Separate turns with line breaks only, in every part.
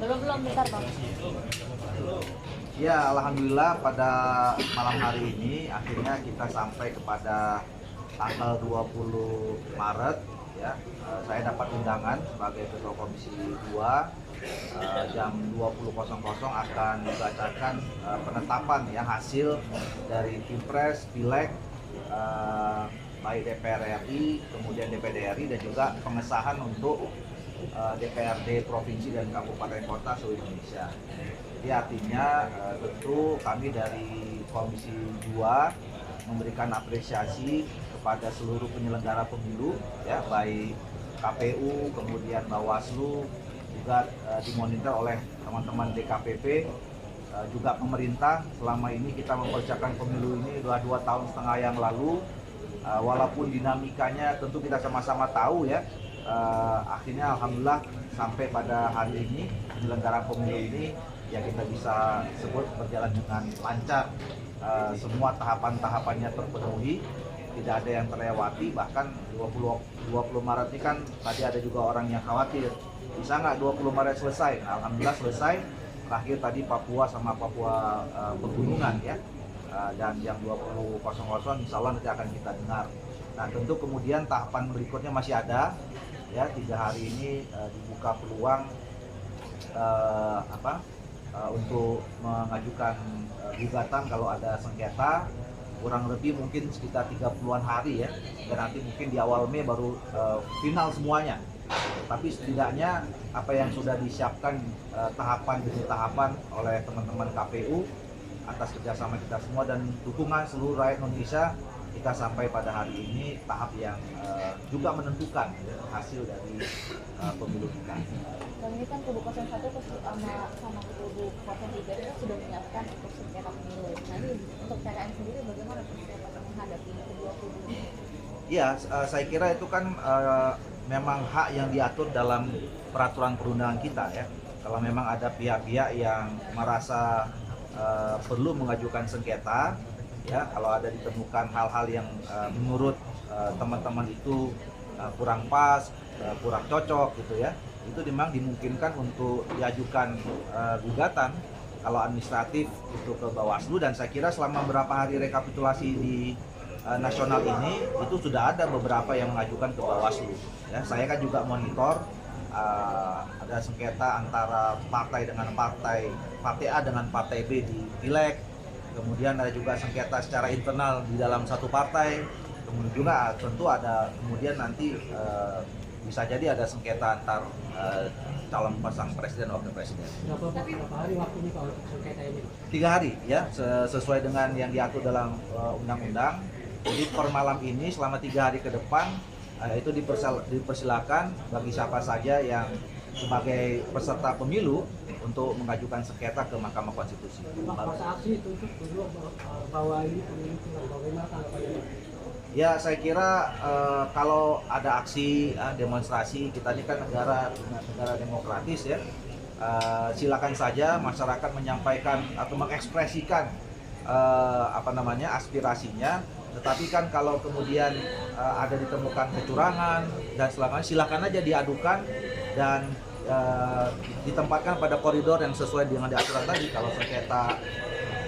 Belum bentar Bang.
Ya, alhamdulillah pada malam hari ini akhirnya kita sampai kepada tanggal 20 Maret ya. Saya dapat undangan sebagai Ketua Komisi 2. Jam 20.00 akan dibacakan penetapan ya hasil dari Pilpres, Pileg, baik DPR RI, kemudian DPD RI dan juga pengesahan untuk DPRD Provinsi dan Kabupaten Kota seluruh Indonesia. Jadi artinya tentu kami dari Komisi 2 memberikan apresiasi kepada seluruh penyelenggara pemilu ya, baik KPU, kemudian Bawaslu, juga dimonitor oleh teman-teman DKPP, juga pemerintah. Selama ini kita mempersiapkan pemilu ini 2 tahun setengah yang lalu, walaupun dinamikanya tentu kita sama-sama tahu ya, akhirnya alhamdulillah sampai pada hari ini penyelenggaraan pemilu ini ya kita bisa sebut berjalan dengan lancar. Semua tahapan-tahapannya terpenuhi, tidak ada yang terlewati. Bahkan 20 Maret ini kan tadi ada juga orang yang khawatir bisa nggak 20 Maret selesai. Nah, alhamdulillah selesai. Terakhir tadi Papua sama Papua Pegunungan ya, dan jam 20.00 insya Allah nanti akan kita dengar. Nah tentu kemudian tahapan berikutnya masih ada ya. 3 hari ini dibuka peluang untuk mengajukan gugatan kalau ada sengketa, kurang lebih mungkin sekitar 30-an hari ya, dan nanti mungkin di awal Mei baru final semuanya. Tapi setidaknya apa yang sudah disiapkan tahapan demi tahapan oleh teman-teman KPU atas kerjasama kita semua dan dukungan seluruh rakyat Indonesia, kita sampai pada hari ini tahap yang juga menentukan hasil dari pemilu kita.
Dan ini kan kubu 01 sama kubu 03 itu sudah menyiapkan untuk sengketa pemilu. Nah ini untuk TKN sendiri bagaimana persiapan menghadapi kedua kubu ini?
Iya, saya kira itu kan memang hak yang diatur dalam peraturan perundangan kita ya. Kalau memang ada pihak-pihak yang merasa perlu mengajukan sengketa ya, kalau ada ditemukan hal-hal yang menurut teman-teman itu kurang pas, kurang cocok gitu ya, itu memang dimungkinkan untuk diajukan gugatan kalau administratif itu ke Bawaslu. Dan saya kira selama beberapa hari rekapitulasi di nasional ini itu sudah ada beberapa yang mengajukan ke Bawaslu ya. Saya kan juga monitor ada sengketa antara partai dengan partai A dengan partai B di Pileg, kemudian ada juga sengketa secara internal di dalam satu partai, kemudian juga tentu ada kemudian nanti bisa jadi ada sengketa antar calon pasang presiden wakil presiden.
Berapa hari waktunya kalau sengketa ini?
3 hari ya, sesuai dengan yang diatur dalam undang-undang. Jadi per malam ini selama 3 hari ke depan itu dipersilakan bagi siapa saja yang sebagai peserta pemilu untuk mengajukan sengketa ke Mahkamah Konstitusi.
Masa aksi itu bahwa ini pemilu bagaimana tanggapannya?
Ya saya kira kalau ada aksi demonstrasi, kita ini kan negara demokratis ya, silakan saja masyarakat menyampaikan atau mengekspresikan aspirasinya. Tetapi kan kalau kemudian ada ditemukan kecurangan dan silakan aja diadukan dan ditempatkan pada koridor yang sesuai dengan aturan tadi. Kalau sengketa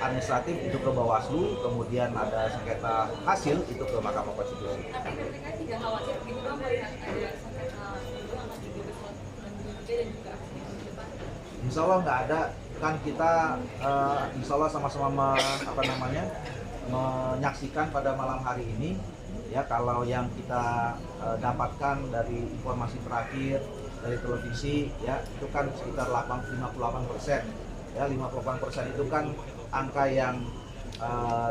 administratif itu ke Bawaslu, kemudian ada sengketa hasil itu ke Mahkamah Konstitusi.
Tapi mereka tidak khawatir begitu kan melihat ada sengketa pemilu akan dibidik dan juga aksi di depan?
Insya Allah nggak ada, kan kita insya Allah sama-sama menyaksikan pada malam hari ini ya. Kalau yang kita dapatkan dari informasi terakhir dari televisi ya, itu kan sekitar 58% ya. 58% itu kan angka yang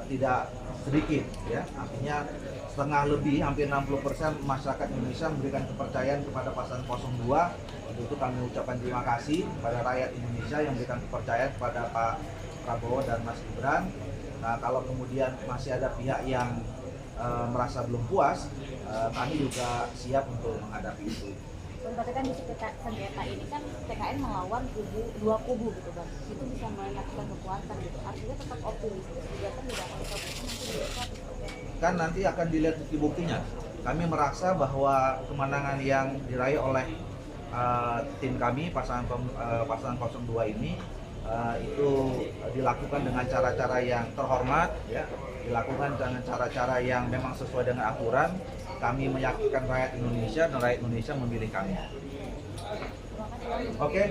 tidak sedikit ya, artinya setengah lebih, hampir 60% masyarakat Indonesia memberikan kepercayaan kepada pasangan 02. Untuk itu kami ucapkan terima kasih kepada rakyat Indonesia yang memberikan kepercayaan kepada Pak Prabowo dan Mas Gibran. Nah kalau kemudian masih ada pihak yang merasa belum puas, kami juga siap untuk menghadapi itu.
Berarti kan di sengketa ini kan TKN melawan dua kubu gitu Bang, itu bisa menyatukan kekuatan gitu, artinya tetap optimistis juga kan tidak akan dikabulkan nanti
kan nanti akan dilihat bukti-buktinya. Kami merasa bahwa kemenangan yang diraih oleh tim kami pasangan 02 ini itu dilakukan dengan cara-cara yang terhormat, ya, dilakukan dengan cara-cara yang memang sesuai dengan aturan. Kami meyakinkan rakyat Indonesia dan rakyat Indonesia memilih kami. Oke,